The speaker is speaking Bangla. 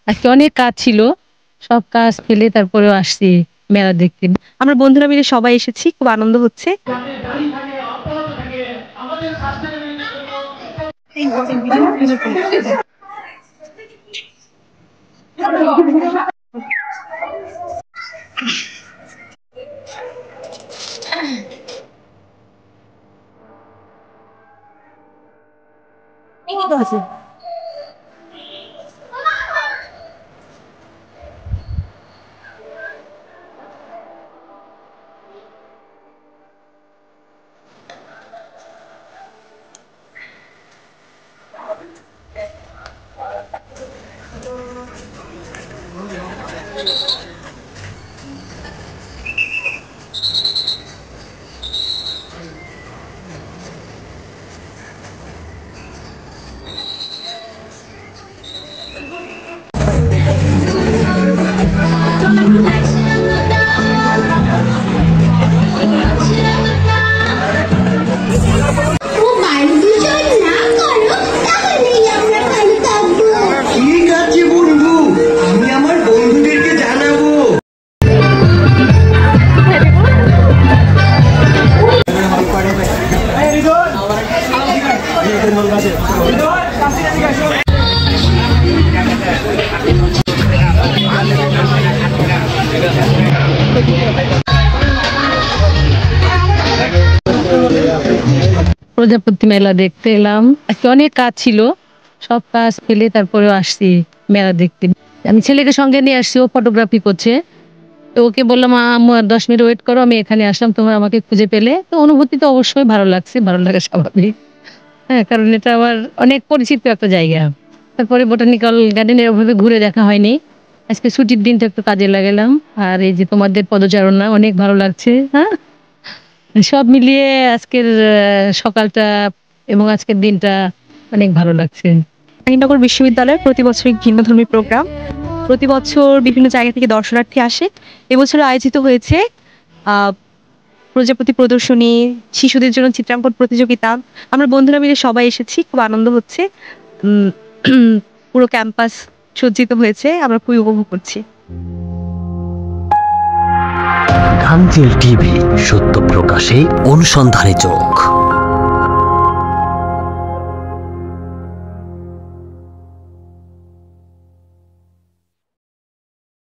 আজকে অনেক কাজ ছিল, সব কাজ ফেলে তারপরেও আসছি মেলা দেখতে। আমরা বন্ধুরা মিলে সবাই এসেছি, খুব আনন্দ হচ্ছে। প্রজাপতি মেলা দেখতে এলাম। আজকে অনেক কাজ ছিল, সব কাজ ফেলে তারপরেও আসছি মেলা দেখতে। আমি ছেলেকে সঙ্গে নিয়ে আসছি, ও ফটোগ্রাফি করছে। তো ওকে বললাম, আম্মু আর 10 মিনিট ওয়েট করো, আমি এখানে আসলাম, তোমরা আমাকে খুঁজে পেলে। তো অনুভূতি তো অবশ্যই ভালো লাগছে, ভালো লাগা স্বাভাবিক। হ্যাঁ, কারণ এটা আমার অনেক পরিচিত একটা জায়গা। তারপরে বোটানিক্যাল গার্ডেনে ওভাবে ঘুরে দেখা হয়নি। আজকে ছুটির দিনটা একটু কাজে লাগালাম। আর এই যে তোমাদের পদচারণা অনেক ভালো লাগছে। হ্যাঁ, সব মিলিয়ে আজকের সকালটা এবং আজকের দিনটা অনেক ভালো লাগছে। জাহাঙ্গীরনগর বিশ্ববিদ্যালয়ের প্রতি বছর ভিন্নধর্মী প্রোগ্রাম, প্রতি বছর বিভিন্ন জায়গা থেকে দর্শনার্থী আসে। এবছর আয়োজিত হয়েছে প্রজাপতি প্রদর্শনী, শিশুদের জন্য চিত্রাঙ্কন প্রতিযোগিতা। আমরা বন্ধুরা মিলে সবাই এসেছি, খুব আনন্দ হচ্ছে। পুরো ক্যাম্পাস সজ্জিত হয়েছে, আমরা খুবই উপভোগ করছি। গাঙ্গেল টিভি, সত্য প্রকাশে অনুসন্ধানে চোখ।